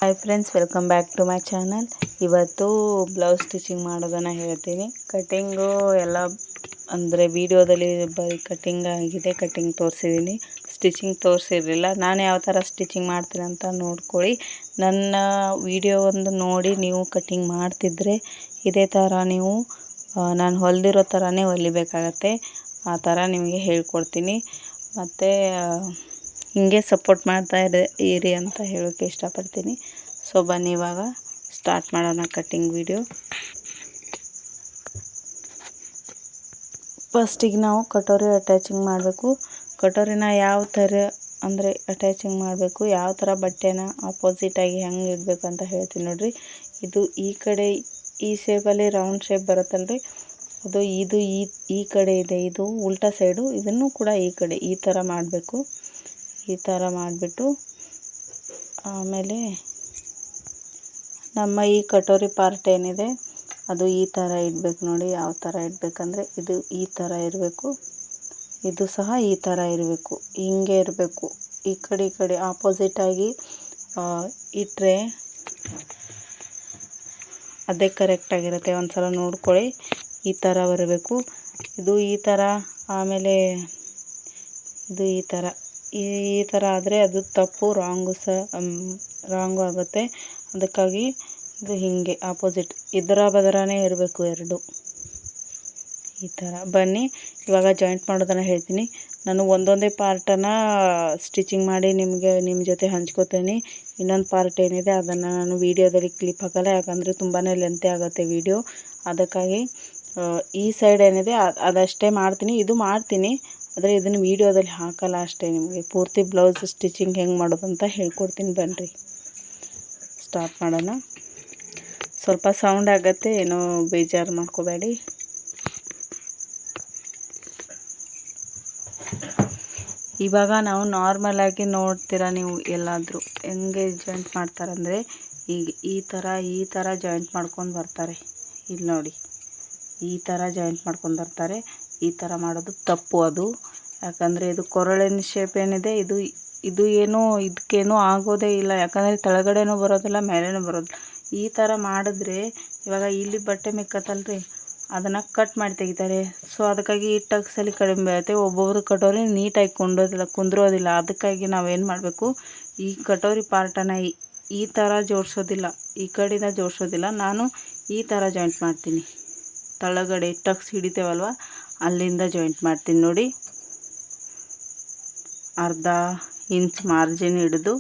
Hi friends, welcome back to my channel. ಇವತ್ತು blouse stitching ಮಾಡೋದನ್ನು ಹೇಳ್ತೀನಿ. ಕಟ್ಟಿಂಗು ಎಲ್ಲ ಅಂದರೆ ವಿಡಿಯೋದಲ್ಲಿ ಬರೀ ಕಟ್ಟಿಂಗ್ ಆಗಿದೆ, ಕಟ್ಟಿಂಗ್ ತೋರಿಸಿದ್ದೀನಿ, ಸ್ಟಿಚಿಂಗ್ ತೋರಿಸಿರಲಿಲ್ಲ. ನಾನು ಯಾವ ಥರ ಸ್ಟಿಚಿಂಗ್ ಮಾಡ್ತೀನಿ ಅಂತ ನೋಡ್ಕೊಳ್ಳಿ. ನನ್ನ ವಿಡಿಯೋ ಒಂದು ನೋಡಿ ನೀವು ಕಟ್ಟಿಂಗ್ ಮಾಡ್ತಿದ್ರೆ ಇದೇ ಥರ ನೀವು ನಾನು ಹೊಲಿದಿರೋ ಥರನೇ ಹೊಲಿಬೇಕಾಗತ್ತೆ. ಆ ಥರ ನಿಮಗೆ ಹೇಳ್ಕೊಡ್ತೀನಿ. ಮತ್ತು ಹಿಂಗೆ ಸಪೋರ್ಟ್ ಮಾಡ್ತಾ ಇರಿ ಅಂತ ಹೇಳೋಕ್ಕೆ ಇಷ್ಟಪಡ್ತೀನಿ. ಸೊ ಬನ್ನಿ ಇವಾಗ ಸ್ಟಾರ್ಟ್ ಮಾಡೋಣ ಕಟ್ಟಿಂಗ್ ವಿಡಿಯೋ. ಫಸ್ಟಿಗೆ ನಾವು ಕಟೋರಿ ಅಟ್ಯಾಚಿಂಗ್ ಮಾಡಬೇಕು. ಕಟೋರಿನ ಯಾವ ಥರ ಅಂದರೆ ಅಟ್ಯಾಚಿಂಗ್ ಮಾಡಬೇಕು, ಯಾವ ಥರ ಬಟ್ಟೆನ ಆಪೋಸಿಟಾಗಿ ಹೆಂಗೆ ಇಡಬೇಕು ಅಂತ ಹೇಳ್ತೀನಿ ನೋಡಿರಿ. ಇದು ಈ ಕಡೆ ಈ ಶೇಪಲ್ಲಿ ರೌಂಡ್ ಶೇಪ್ ಬರುತ್ತಲ್ರಿ, ಅದು ಇದು ಈ ಕಡೆ ಇದೆ, ಇದು ಉಲ್ಟಾ ಸೈಡು, ಇದನ್ನು ಕೂಡ ಈ ಕಡೆ ಈ ಥರ ಮಾಡಬೇಕು. ಈ ಥರ ಮಾಡಿಬಿಟ್ಟು ಆಮೇಲೆ ನಮ್ಮ ಈ ಕಟೋರಿ ಪಾರ್ಟ್ ಏನಿದೆ ಅದು ಈ ಥರ ಇಡಬೇಕು. ನೋಡಿ ಯಾವ ಥರ ಇಡಬೇಕಂದ್ರೆ ಇದು ಈ ಥರ ಇರಬೇಕು, ಇದು ಸಹ ಈ ಥರ ಇರಬೇಕು, ಹಿಂಗೆ ಇರಬೇಕು. ಈ ಕಡೆ ಆಪೋಸಿಟಾಗಿ ಇಟ್ಟರೆ ಅದೇ ಕರೆಕ್ಟಾಗಿರುತ್ತೆ. ಒಂದು ಸಲ ನೋಡ್ಕೊಳ್ಳಿ. ಈ ಥರ ಬರಬೇಕು. ಇದು ಈ ಥರ, ಆಮೇಲೆ ಇದು ಈ ಥರ ಆದರೆ ಅದು ತಪ್ಪು, ರಾಂಗು ಆಗುತ್ತೆ. ಅದಕ್ಕಾಗಿ ಇದು ಹೀಗೆ ಆಪೋಸಿಟ್ ಇದರ ಬದರನೇ ಇರಬೇಕು ಎರಡು. ಈ ಥರ ಬನ್ನಿ ಇವಾಗ ಜಾಯಿಂಟ್ ಮಾಡೋದನ್ನು ಹೇಳ್ತೀನಿ. ನಾನು ಒಂದೊಂದೇ ಪಾರ್ಟನ್ನು ಸ್ಟಿಚಿಂಗ್ ಮಾಡಿ ನಿಮ್ಮ ಜೊತೆ ಹಂಚ್ಕೋತೀನಿ. ಇನ್ನೊಂದು ಪಾರ್ಟ್ ಏನಿದೆ ಅದನ್ನು ನಾನು ವೀಡಿಯೋದಲ್ಲಿ ಕ್ಲಿಪ್ ಹಾಕಲ್ಲ, ಯಾಕಂದರೆ ತುಂಬಾ ಲೆಂತೆ ಆಗುತ್ತೆ ವಿಡಿಯೋ. ಅದಕ್ಕಾಗಿ ಈ ಸೈಡ್ ಏನಿದೆ ಅದಷ್ಟೇ ಮಾಡ್ತೀನಿ. ಇದು ಮಾಡ್ತೀನಿ, ಆದರೆ ಇದನ್ನು ವೀಡಿಯೋದಲ್ಲಿ ಹಾಕಲ್ಲ ಅಷ್ಟೇ. ನಿಮಗೆ ಪೂರ್ತಿ ಬ್ಲೌಸ್ ಸ್ಟಿಚಿಂಗ್ ಹೆಂಗೆ ಮಾಡೋದು ಅಂತ ಹೇಳ್ಕೊಡ್ತೀನಿ. ಬನ್ನಿರಿ ಸ್ಟಾರ್ಟ್ ಮಾಡೋಣ. ಸ್ವಲ್ಪ ಸೌಂಡ್ ಆಗುತ್ತೆ, ಏನೋ ಬೇಜಾರು ಮಾಡ್ಕೋಬೇಡಿ. ಇವಾಗ ನಾವು ನಾರ್ಮಲಾಗಿ ನೋಡ್ತೀರಾ ನೀವು ಎಲ್ಲಾದರೂ ಹೆಂಗೆ ಜಾಯಿಂಟ್ ಮಾಡ್ತಾರಂದರೆ ಈಗ ಈ ಥರ ಜಾಯಿಂಟ್ ಮಾಡ್ಕೊಂಡು ಬರ್ತಾರೆ. ಇಲ್ಲಿ ನೋಡಿ, ಈ ಥರ ಜಾಯಿಂಟ್ ಮಾಡ್ಕೊಂಡು ಬರ್ತಾರೆ. ಈ ಥರ ಮಾಡೋದು ತಪ್ಪು. ಅದು ಯಾಕಂದರೆ ಇದು ಕೊರಳಿನ ಶೇಪ್ ಏನಿದೆ ಇದು ಏನೂ ಇದಕ್ಕೇನೂ ಆಗೋದೇ ಇಲ್ಲ. ಯಾಕಂದರೆ ಕೆಳಗಡೆನೂ ಬರೋದಿಲ್ಲ, ಮೇಲೇನೂ ಬರೋದಿಲ್ಲ. ಈ ಥರ ಮಾಡಿದ್ರೆ ಇವಾಗ ಇಲ್ಲಿ ಬಟ್ಟೆ ಮಿಕ್ಕತ್ತಲ್ರಿ, ಅದನ್ನು ಕಟ್ ಮಾಡಿ ತೆಗಿತಾರೆ. ಸೊ ಅದಕ್ಕಾಗಿ ಈ ಟಕ್ಸಲ್ಲಿ ಕಡಿಮೆ ಬರುತ್ತೆ. ಒಬ್ಬೊಬ್ರು ಕಟೋರಿ ನೀಟಾಗಿ ಕುಂದ್ರೋದಿಲ್ಲ. ಅದಕ್ಕಾಗಿ ನಾವೇನು ಮಾಡಬೇಕು, ಈ ಕಟೋರಿ ಪಾರ್ಟನ್ನು ಈ ಥರ ಜೋಡಿಸೋದಿಲ್ಲ, ಈ ಕಡೆಯಿಂದ ಜೋಡಿಸೋದಿಲ್ಲ. ನಾನು ಈ ಥರ ಜಾಯಿಂಟ್ ಮಾಡ್ತೀನಿ. ತಳಗಡೆ ಟಕ್ಸ್ ಹಿಡಿತೇವಲ್ವ ಅಲ್ಲಿಂದ ಜಾಯಿಂಟ್ ಮಾಡ್ತೀನಿ. ನೋಡಿ, ಅರ್ಧ ಇಂಚ್ ಮಾರ್ಜಿನ್ ಹಿಡಿದು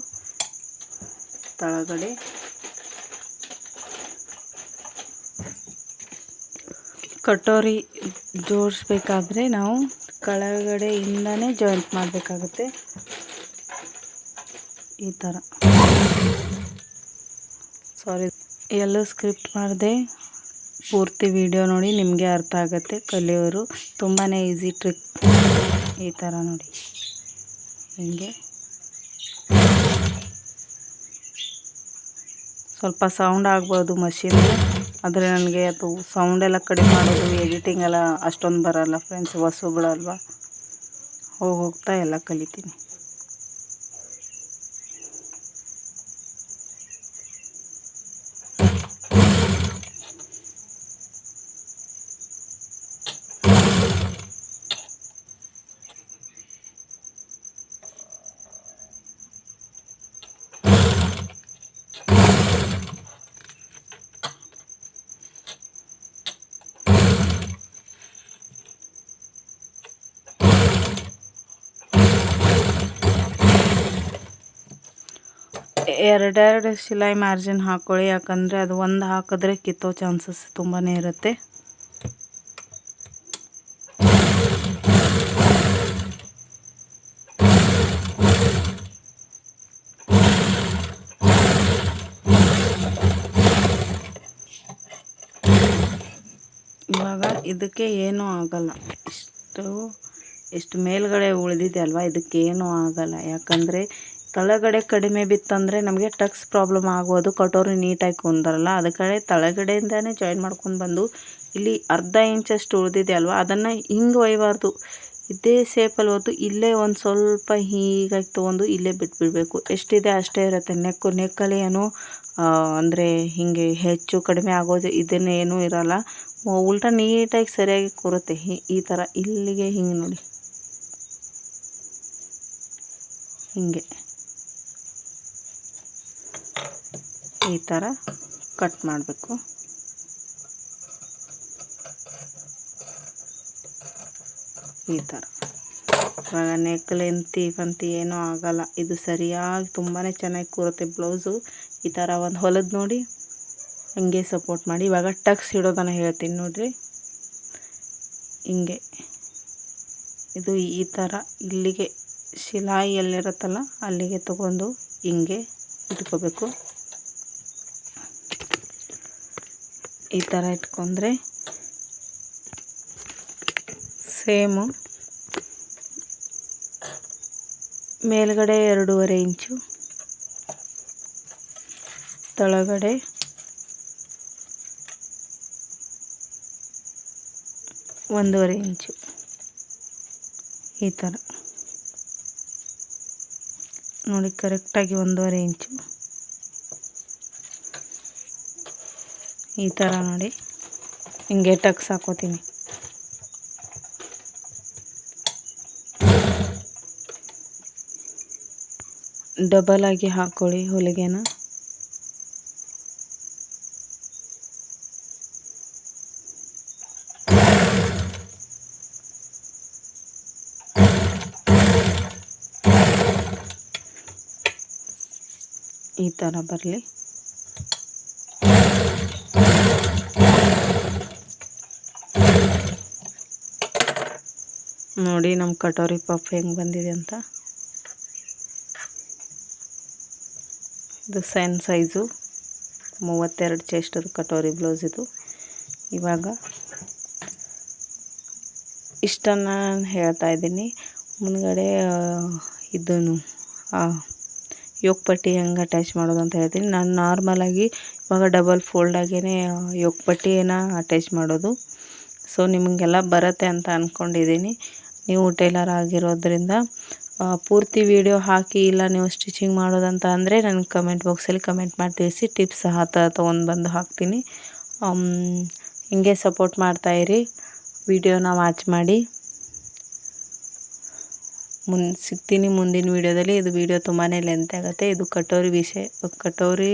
ತಳಗಡೆ ಕಟೋರಿ ಜೋಡಿಸ್ಬೇಕಾದ್ರೆ ನಾವು ಕೆಳಗಡೆಯಿಂದನೇ ಜಾಯಿಂಟ್ ಮಾಡಬೇಕಾಗುತ್ತೆ. ಈ ಥರ ಸಾರಿ, ಎಲ್ಲೂ ಸ್ಕ್ರಿಪ್ಟ್ ಮಾಡಿದೆ, ಪೂರ್ತಿ ವಿಡಿಯೋ ನೋಡಿ, ನಿಮಗೆ ಅರ್ಥ ಆಗುತ್ತೆ. ಕಲಿಯೋರು ತುಂಬಾ ಈಸಿ ಟ್ರಿಕ್. ಈ ಥರ ನೋಡಿ, ಹಿಂಗೆ ಸ್ವಲ್ಪ ಸೌಂಡ್ ಆಗ್ಬೋದು ಮಷಿನ್, ಆದರೆ ನನಗೆ ಅದು ಸೌಂಡೆಲ್ಲ ಕಡಿಮೆ ಮಾಡೋದು, ಎಡಿಟಿಂಗ್ ಎಲ್ಲ ಅಷ್ಟೊಂದು ಬರಲ್ಲ ಫ್ರೆಂಡ್ಸ್. ಹೊಸಬ್ಳಲ್ವ, ಹೋಗ್ತಾ ಎಲ್ಲ ಕಲಿತೀನಿ. ಎರಡೆರಡು ಸಿಲಾಯಿ ಮಾರ್ಜಿನ್ ಹಾಕ್ಕೊಳ್ಳಿ, ಯಾಕಂದರೆ ಅದು ಒಂದು ಹಾಕಿದ್ರೆ ಕಿತ್ತೋ ಚಾನ್ಸಸ್ ತುಂಬಾ ಇರುತ್ತೆ. ಇವಾಗ ಇದಕ್ಕೆ ಏನೂ ಆಗಲ್ಲ, ಇಷ್ಟು ಮೇಲ್ಗಡೆ ಉಳಿದಿದೆ ಅಲ್ವಾ, ಇದಕ್ಕೆ ಏನೂ ಆಗಲ್ಲ. ಯಾಕಂದರೆ ತಳಗಡೆ ಕಡಿಮೆ ಬಿತ್ತಂದರೆ ನಮಗೆ ಟಕ್ಸ್ ಪ್ರಾಬ್ಲಮ್ ಆಗ್ಬೋದು, ಕಟೋರಿ ನೀಟಾಗಿ ಕುಂದರಲ್ಲ. ಅದಕ್ಕೆ ತಳಗಡೆಯಿಂದನೇ ಜಾಯಿನ್ ಮಾಡ್ಕೊಂಡು ಬಂದು ಇಲ್ಲಿ ಅರ್ಧ ಇಂಚಷ್ಟು ಉಳಿದಿದೆ ಅಲ್ವಾ, ಅದನ್ನು ಹಿಂಗೆ ಒಯ್ಯಬಾರ್ದು, ಇದೇ ಶೇಪಲ್ಲಿ ಹೊತ್ತು ಇಲ್ಲೇ ಒಂದು ಸ್ವಲ್ಪ ಹೀಗಾಗಿ ತೊಗೊಂಡು ಇಲ್ಲೇ ಬಿಟ್ಬಿಡಬೇಕು. ಎಷ್ಟಿದೆ ಅಷ್ಟೇ ಇರುತ್ತೆ. ನೆಕ್ಕಲ್ಲಿ ಏನು ಅಂದರೆ ಹೀಗೆ ಹೆಚ್ಚು ಕಡಿಮೆ ಆಗೋದು ಇದನ್ನೇನೂ ಇರೋಲ್ಲ. ಉಲ್ಟಾ ನೀಟಾಗಿ ಸರಿಯಾಗಿ ಕೂರುತ್ತೆ. ಈ ಥರ ಇಲ್ಲಿಗೆ ಹಿಂಗೆ ನೋಡಿ, ಹೀಗೆ ಈ ಥರ ಕಟ್ ಮಾಡಬೇಕು. ಈ ಥರ ಇವಾಗ ನೆಕ್ ಲೆಂತಿ ಏನೂ ಆಗಲ್ಲ. ಇದು ಸರಿಯಾಗಿ ತುಂಬಾ ಚೆನ್ನಾಗಿ ಕೂರುತ್ತೆ ಬ್ಲೌಸು. ಈ ಥರ ಒಂದು ಹೊಲದ ನೋಡಿ ಹಂಗೆ ಸಪೋರ್ಟ್ ಮಾಡಿ. ಇವಾಗ ಟಕ್ಸ್ ಇಡೋದನ್ನು ಹೇಳ್ತೀನಿ ನೋಡಿರಿ. ಹಿಂಗೆ ಇದು ಈ ಥರ ಇಲ್ಲಿಗೆ ಶಿಲಾಯಿ ಎಲ್ಲಿರುತ್ತಲ್ಲ ಅಲ್ಲಿಗೆ ತಗೊಂಡು ಹಿಂಗೆ ಇಟ್ಕೋಬೇಕು. ಈ ಥರ ಇಟ್ಕೊಂಡ್ರೆ ಸೇಮು ಮೇಲ್ಗಡೆ 2.5 ಇಂಚು, ತಳಗಡೆ 1.5 ಇಂಚು. ಈ ಥರ ನೋಡಿ, ಕರೆಕ್ಟಾಗಿ 1.5 ಇಂಚು ಈ ಥರ ನೋಡಿ ಹಿಂಗೆ ಟಕ್ಸ್ ಹಾಕೋತೀನಿ. ಡಬಲ್ ಆಗಿ ಹಾಕ್ಕೊಳ್ಳಿ ಹೊಲಿಗೆನ. ಈ ಥರ ಬರಲಿ. ನೋಡಿ ನಮ್ಮ ಕಟೋರಿ ಪಫ್ ಹೆಂಗೆ ಬಂದಿದೆ ಅಂತ. ಇದು ಸಣ್ಣ ಸೈಜು 32 ಚೆಸ್ಟದು ಕಟೋರಿ ಬ್ಲೌಸ್ ಇದು. ಇವಾಗ ಇಷ್ಟನ್ನು ಹೇಳ್ತಾ ಇದ್ದೀನಿ. ಮುಂದ್ಗಡೆ ಇದನ್ನು ಯೋಕ್ ಪಟ್ಟಿ ಹೆಂಗೆ ಅಟ್ಯಾಚ್ ಮಾಡೋದು ಅಂತ ಹೇಳ್ತೀನಿ. ನಾನು ನಾರ್ಮಲಾಗಿ ಇವಾಗ ಡಬಲ್ ಫೋಲ್ಡಾಗೇ ಯೋಕ್ ಪಟ್ಟಿಯನ್ನು ಅಟ್ಯಾಚ್ ಮಾಡೋದು. ಸೊ ನಿಮಗೆಲ್ಲ ಬರುತ್ತೆ ಅಂತ ಅಂದ್ಕೊಂಡಿದ್ದೀನಿ. ನೀವು ಟೈಲರ್ ಆಗಿರೋದ್ರಿಂದ ಪೂರ್ತಿ ವಿಡಿಯೋ ಹಾಕಿ ಇಲ್ಲ ನೀವು ಸ್ಟಿಚಿಂಗ್ ಮಾಡೋದಂತ ಅಂದರೆ ನನಗೆ ಕಮೆಂಟ್ ಬಾಕ್ಸಲ್ಲಿ ಕಮೆಂಟ್ ಮಾಡಿ ತಿಳಿಸಿ. ಟಿಪ್ಸ್ ತೊಗೊಂಡು ಬಂದು ಹಾಕ್ತೀನಿ. ಹಿಂಗೆ ಸಪೋರ್ಟ್ ಮಾಡ್ತಾಯಿರಿ. ವಿಡಿಯೋನ ವಾಚ್ ಮಾಡಿ. ಸಿಗ್ತೀನಿ ಮುಂದಿನ ವಿಡಿಯೋದಲ್ಲಿ. ಇದು ವಿಡಿಯೋ ತುಂಬಾ ಲೆಂತ್ ಆಗುತ್ತೆ. ಇದು ಕಟೋರಿ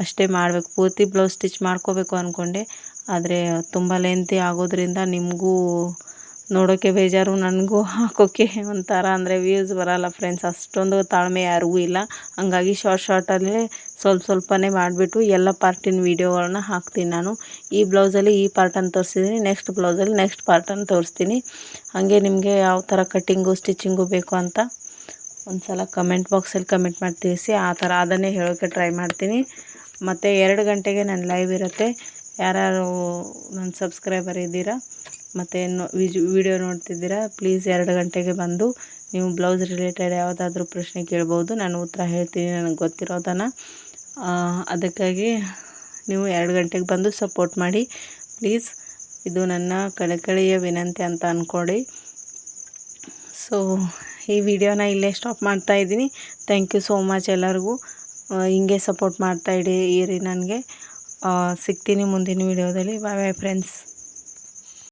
ಅಷ್ಟೇ ಮಾಡಬೇಕು. ಪೂರ್ತಿ ಬ್ಲೌಸ್ ಸ್ಟಿಚ್ ಮಾಡ್ಕೋಬೇಕು ಅಂದ್ಕೊಂಡೆ, ಆದರೆ ತುಂಬ ಲೆಂತಿ ಆಗೋದ್ರಿಂದ ನಿಮಗೂ ನೋಡೋಕ್ಕೆ ಬೇಜಾರು, ನನಗೂ ಹಾಕೋಕ್ಕೆ ಒಂಥರ ಅಂದರೆ ವ್ಯೂಸ್ ಬರೋಲ್ಲ ಫ್ರೆಂಡ್ಸ್. ಅಷ್ಟೊಂದು ತಾಳ್ಮೆ ಯಾರಿಗೂ ಇಲ್ಲ. ಹಂಗಾಗಿ ಶಾರ್ಟಲ್ಲೇ ಸ್ವಲ್ಪನೇ ಮಾಡಿಬಿಟ್ಟು ಎಲ್ಲ ಪಾರ್ಟಿನ ವೀಡಿಯೋಗಳನ್ನ ಹಾಕ್ತೀನಿ ನಾನು. ಈ ಬ್ಲೌಸಲ್ಲಿ ಈ ಪಾರ್ಟನ್ನು ತೋರಿಸಿದ್ದೀನಿ, ನೆಕ್ಸ್ಟ್ ಬ್ಲೌಸಲ್ಲಿ ನೆಕ್ಸ್ಟ್ ಪಾರ್ಟನ್ನು ತೋರಿಸ್ತೀನಿ. ಹಾಗೆ ನಿಮಗೆ ಯಾವ ಥರ ಕಟ್ಟಿಂಗು ಸ್ಟಿಚಿಂಗು ಬೇಕು ಅಂತ ಒಂದು ಸಲ ಕಮೆಂಟ್ ಬಾಕ್ಸಲ್ಲಿ ಕಮೆಂಟ್ ಮಾಡಿ ತಿಳಿಸಿ. ಆ ಥರ ಅದನ್ನೇ ಹೇಳೋಕ್ಕೆ ಟ್ರೈ ಮಾಡ್ತೀನಿ. ಮತ್ತು 2 ಗಂಟೆಗೆ ನನ್ನ ಲೈವ್ ಇರುತ್ತೆ. ಯಾರ್ಯಾರು ನನ್ನ ಸಬ್ಸ್ಕ್ರೈಬರ್ ಇದ್ದೀರಾ ಮತ್ತು ವಿಡಿಯೋ ನೋಡ್ತಿದ್ದೀರಾ, ಪ್ಲೀಸ್ 2 ಗಂಟೆಗೆ ಬಂದು ನೀವು ಬ್ಲೌಸ್ ರಿಲೇಟೆಡ್ ಯಾವುದಾದ್ರೂ ಪ್ರಶ್ನೆ ಕೇಳ್ಬೋದು. ನಾನು ಉತ್ತರ ಹೇಳ್ತೀನಿ ನನಗೆ ಗೊತ್ತಿರೋದನ್ನು. ಅದಕ್ಕಾಗಿ ನೀವು 2 ಗಂಟೆಗೆ ಬಂದು ಸಪೋರ್ಟ್ ಮಾಡಿ ಪ್ಲೀಸ್. ಇದು ನನ್ನ ಕಳಕಳಿಯ ವಿನಂತಿ ಅಂತ ಅಂದ್ಕೊಳ್ಳಿ. ಸೊ ಈ ವಿಡಿಯೋನ ಇಲ್ಲೇ ಸ್ಟಾಪ್ ಮಾಡ್ತಾಯಿದ್ದೀನಿ. ಥ್ಯಾಂಕ್ ಯು ಸೋ ಮಚ್ ಎಲ್ಲರಿಗೂ. ಹಿಂಗೆ ಸಪೋರ್ಟ್ ಮಾಡ್ತಾಯಿರಿ ನನಗೆ. ಸಿಗ್ತೀನಿ ಮುಂದಿನ ವಿಡಿಯೋದಲ್ಲಿ. ಬಾಯ್ ಬಾಯ್ ಫ್ರೆಂಡ್ಸ್.